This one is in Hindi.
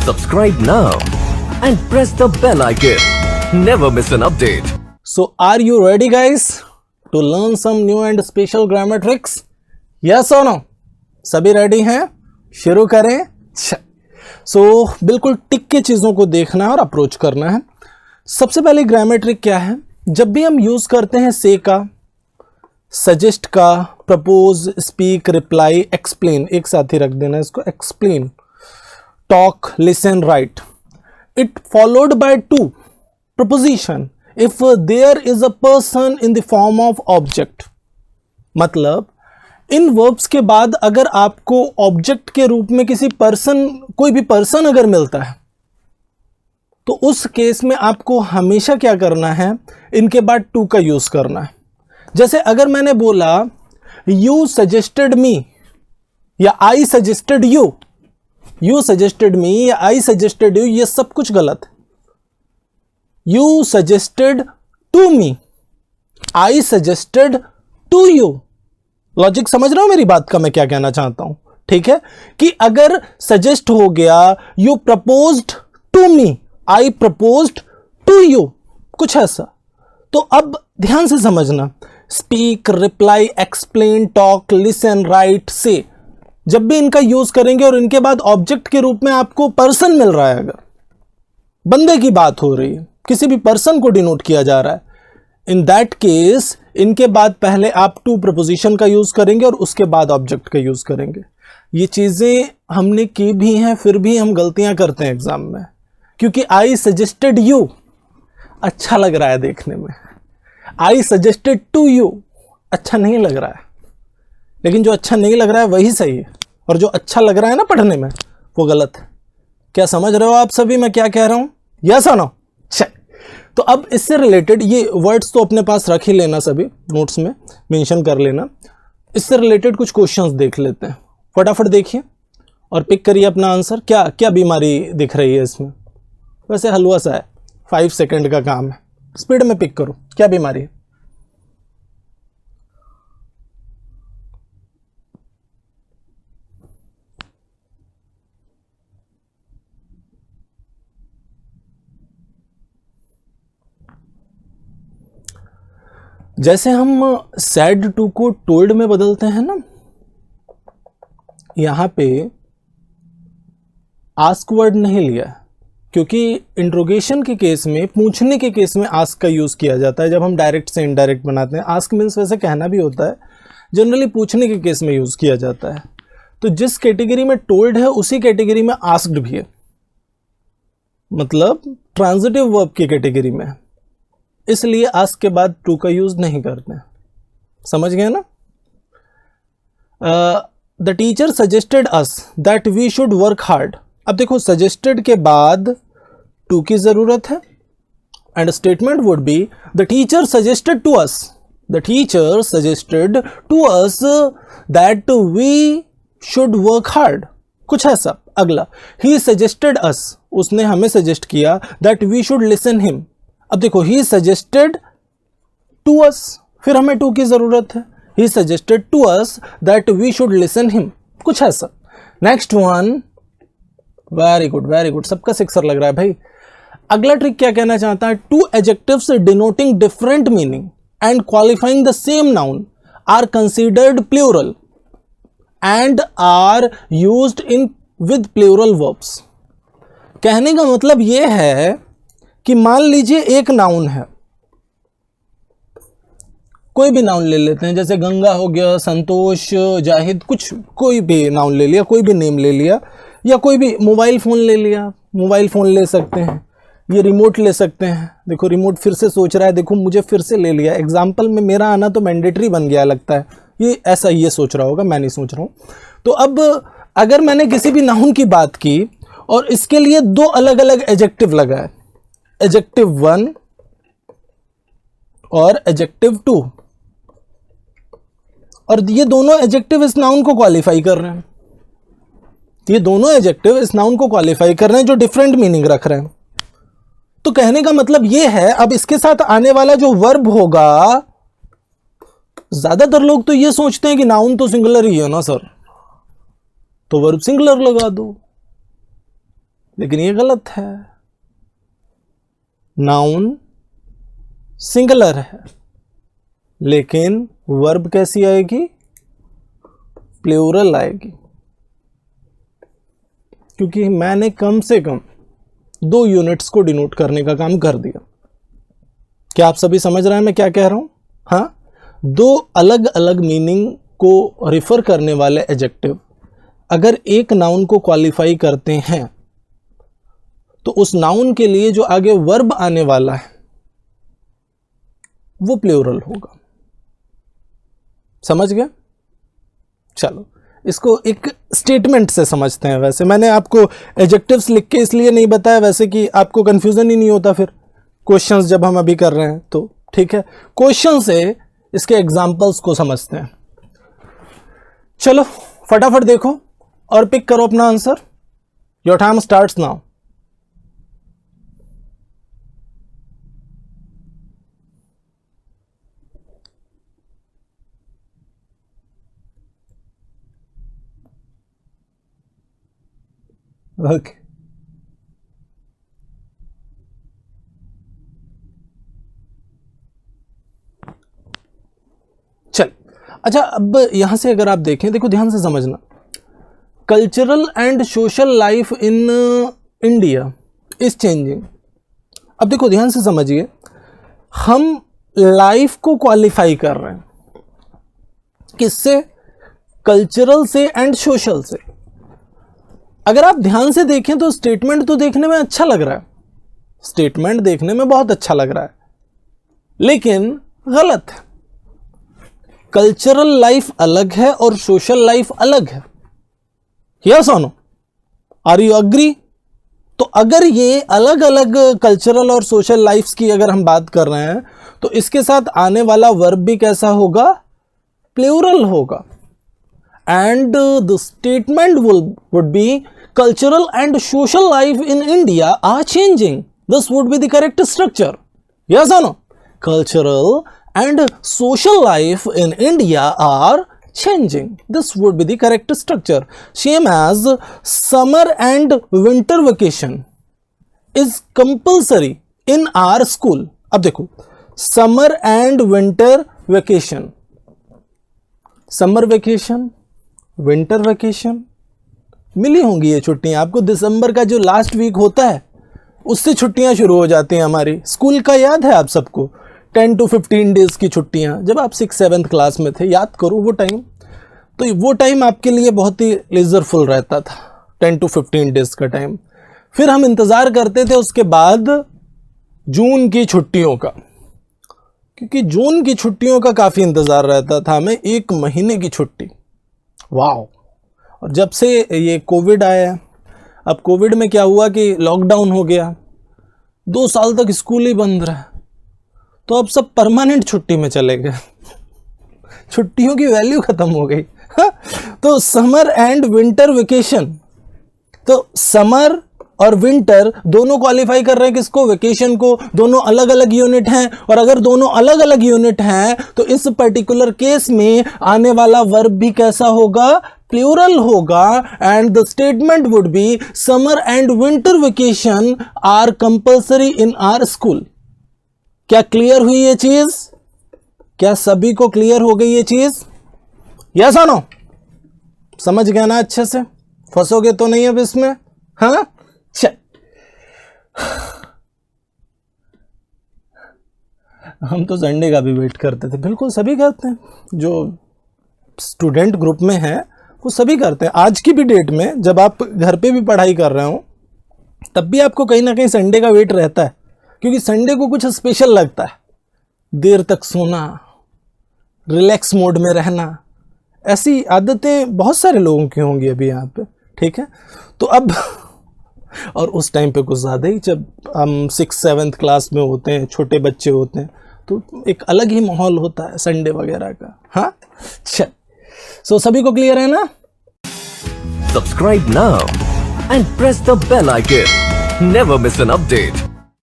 Subscribe now and press the bell icon. Never miss an update. So are you ready guys to learn some new and special grammar tricks? Yes or no? सभी रेडी हैं? शुरू करें? So बिल्कुल टिक के चीज़ों को देखना है और अप्रोच करना है। सबसे पहले ग्रामर ट्रिक क्या है? जब भी हम यूज़ करते हैं से का, सजेस्ट का, प्रपोज, स्पीक, रिप्लाई, एक्सप्लेन, एक साथ ही रख देना इसको, explain, talk, listen, write, it followed by to preposition if there is a person in the form of object. मतलब इन वर्ब्स के बाद अगर आपको ऑब्जेक्ट के रूप में किसी पर्सन, कोई भी पर्सन अगर मिलता है, तो उस केस में आपको हमेशा क्या करना है? इनके बाद टू का यूज करना है। जैसे अगर मैंने बोला यू सजेस्टेड मी या I suggested you, you suggested me या आई सजेस्टेड यू, ये सब कुछ गलत है। You suggested to me, I suggested to you. Logic समझ रहे हो मेरी बात का मैं क्या कहना चाहता हूं? ठीक है कि अगर सजेस्ट हो गया you proposed to me, I proposed to you, कुछ ऐसा। तो अब ध्यान से समझना, speak, reply, explain, talk, listen, write, से, जब भी इनका यूज करेंगे और इनके बाद ऑब्जेक्ट के रूप में आपको पर्सन मिल रहा है, अगर बंदे की बात हो रही है, किसी भी पर्सन को डिनोट किया जा रहा है, इन दैट केस इनके बाद पहले आप टू प्रपोजिशन का यूज करेंगे और उसके बाद ऑब्जेक्ट का यूज करेंगे। ये चीजें हमने की भी हैं, फिर भी हम गलतियां करते हैं एग्जाम में, क्योंकि आई सजेस्टेड यू अच्छा लग रहा है देखने में, आई सजेस्टेड टू यू अच्छा नहीं लग रहा है, लेकिन जो अच्छा नहीं लग रहा है वही सही है, और जो अच्छा लग रहा है ना पढ़ने में वो गलत है। क्या समझ रहे हो आप सभी मैं क्या कह रहा हूं? यस और नो? तो अब इससे रिलेटेड ये वर्ड्स तो अपने पास रख ही लेना, सभी नोट्स में मेंशन कर लेना। इससे रिलेटेड कुछ क्वेश्चंस देख लेते हैं, फटाफट देखिए और पिक करिए अपना आंसर। क्या क्या बीमारी दिख रही है इसमें? वैसे हलवा सा है, 5 सेकंड का काम है, स्पीड में पिक करो, क्या बीमारी है? जैसे हम सैड टू को टोल्ड में बदलते हैं ना, यहां पे आस्क वर्ड नहीं लिया है, क्योंकि इंट्रोगेशन के केस में, पूछने के केस में आस्क का यूज किया जाता है। जब हम डायरेक्ट से इनडायरेक्ट बनाते हैं, आस्क मीन्स वैसे कहना भी होता है, जनरली पूछने के केस में यूज किया जाता है। तो जिस कैटेगरी में टोल्ड है उसी कैटेगरी में आस्क्ड भी है, मतलब ट्रांजिटिव वर्ब की कैटेगरी में, इसलिए आस्क के बाद टू का यूज नहीं करते हैं। समझ गए ना? The teacher suggested us that we should work hard. अब देखो सजेस्टेड के बाद टू की जरूरत है, and statement would be the teacher suggested to us, the teacher suggested to us that we should work hard, कुछ ऐसा। अगला, ही सजेस्टेड अस, उसने हमें सजेस्ट किया that we should listen him. अब देखो ही सजेस्टेड टू अस, फिर हमें टू की जरूरत है, he suggested to us that we should listen him, कुछ ऐसा। Next one, very good very good, सबका सिक्सर लग रहा है भाई। अगला ट्रिक क्या कहना चाहता है? Two adjectives denoting different meaning and qualifying the same noun are considered plural and are used in with plural verbs. कहने का मतलब यह है कि मान लीजिए एक नाउन है, कोई भी नाउन ले लेते हैं, जैसे गंगा हो गया, संतोष, जाहिद, कुछ कोई भी नाउन ले लिया, कोई भी नेम ले लिया, या कोई भी मोबाइल फ़ोन ले लिया, मोबाइल फ़ोन ले सकते हैं, ये रिमोट ले सकते हैं। देखो रिमोट फिर से सोच रहा है, देखो मुझे फिर से ले लिया। एग्जाम्पल में मेरा आना तो मैंडेटरी बन गया लगता है, ये ऐसा ये सोच रहा होगा, मैं नहीं सोच रहा हूँ। तो अब अगर मैंने किसी भी नाउन की बात की और इसके लिए दो अलग अलग एडजेक्टिव लगाए, एडजेक्टिव 1 और एडजेक्टिव 2, और ये दोनों एडजेक्टिव इस नाउन को क्वालिफाई कर रहे हैं, ये दोनों एडजेक्टिव इस नाउन को क्वालिफाई कर रहे हैं जो डिफरेंट मीनिंग रख रहे हैं। तो कहने का मतलब ये है, अब इसके साथ आने वाला जो वर्ब होगा, ज्यादातर लोग तो ये सोचते हैं कि नाउन तो सिंगुलर ही है ना सर, तो वर्ब सिंगुलर लगा दो। लेकिन ये गलत है, नाउन सिंगुलर है, लेकिन वर्ब कैसी आएगी? प्लूरल आएगी, क्योंकि मैंने कम से कम 2 यूनिट्स को डिनोट करने का काम कर दिया। क्या आप सभी समझ रहे हैं मैं क्या कह रहा हूं? हाँ, 2 अलग अलग मीनिंग को रिफर करने वाले एडजेक्टिव अगर एक नाउन को क्वालिफाई करते हैं तो उस नाउन के लिए जो आगे वर्ब आने वाला है वो प्लूरल होगा। समझ गए? चलो इसको एक स्टेटमेंट से समझते हैं। वैसे मैंने आपको एडजेक्टिव्स लिख के इसलिए नहीं बताया वैसे कि आपको कंफ्यूजन ही नहीं होता फिर क्वेश्चंस जब हम अभी कर रहे हैं, तो ठीक है, क्वेश्चन से इसके एग्जांपल्स को समझते हैं। चलो फटाफट देखो और पिक करो अपना answer. Your time starts now. Okay, चल अच्छा, अब यहां से अगर आप देखें, देखो ध्यान से समझना, cultural and social life in India is changing. अब देखो ध्यान से समझिए, हम लाइफ को क्वालिफाई कर रहे हैं किससे? कल्चरल से एंड सोशल से। अगर आप ध्यान से देखें तो स्टेटमेंट तो देखने में अच्छा लग रहा है, स्टेटमेंट देखने में बहुत अच्छा लग रहा है, लेकिन गलत है। कल्चरल लाइफ अलग है और सोशल लाइफ अलग है। यस और नो? Are you agree? तो अगर ये अलग अलग कल्चरल और सोशल लाइफ्स की अगर हम बात कर रहे हैं तो इसके साथ आने वाला वर्ब भी कैसा होगा? प्लूरल होगा। And the statement would be cultural and social life in India are changing. This would be the correct structure. Yes or no? Cultural and social life in India are changing. This would be the correct structure. Same as summer and winter vacation is compulsory in our school. अब देखो, summer and winter vacation. Summer vacation, winter vacation मिली होंगी ये छुट्टियां आपको। दिसंबर का जो लास्ट वीक होता है उससे छुट्टियां शुरू हो जाती हैं हमारी। स्कूल का याद है आप सबको, 10 to 15 डेज की छुट्टियां, जब आप 6-7th क्लास में थे, याद करो वो टाइम। तो वो टाइम आपके लिए बहुत ही लेजरफुल रहता था, 10 to 15 डेज का टाइम। फिर हम इंतज़ार करते थे उसके बाद जून की छुट्टियों का, क्योंकि जून की छुट्टियों का काफ़ी इंतज़ार रहता था हमें, 1 महीने की छुट्टी। वाओ! और जब से ये कोविड आया, अब कोविड में क्या हुआ कि लॉकडाउन हो गया, 2 साल तक स्कूल ही बंद रहा, तो अब सब परमानेंट छुट्टी में चले गए। छुट्टियों की वैल्यू ख़त्म हो गई। हाँ? तो समर एंड विंटर वेकेशन, तो समर और विंटर दोनों क्वालिफाई कर रहे हैं किसको? वेकेशन को। दोनों अलग अलग यूनिट हैं, और अगर दोनों अलग अलग यूनिट हैं तो इस पर्टिकुलर केस में आने वाला वर्ब भी कैसा होगा? प्लूरल होगा। And the statement would be summer and winter vacation are compulsory in our school. क्या क्लियर हुई ये चीज? क्या सभी को क्लियर हो गई ये चीज? यस और नो? समझ गया ना अच्छे से? फंसोगे तो नहीं अब इसमें? हाँ, चल हम तो संडे का भी वेट करते थे। बिल्कुल सभी करते हैं, जो स्टूडेंट ग्रुप में है वो सभी करते हैं। आज की भी डेट में जब आप घर पे भी पढ़ाई कर रहे हो तब भी आपको कहीं ना कहीं संडे का वेट रहता है, क्योंकि संडे को कुछ स्पेशल लगता है। देर तक सोना, रिलैक्स मोड में रहना, ऐसी आदतें बहुत सारे लोगों की होंगी अभी यहाँ पे, ठीक है? तो अब और उस टाइम पे कुछ ज़्यादा ही, जब हम 6-7th क्लास में होते हैं, छोटे बच्चे होते हैं, तो एक अलग ही माहौल होता है संडे वगैरह का। हाँ, चल, सो सभी को क्लियर है ना? Subscribe now and press the bell icon. Never miss an update.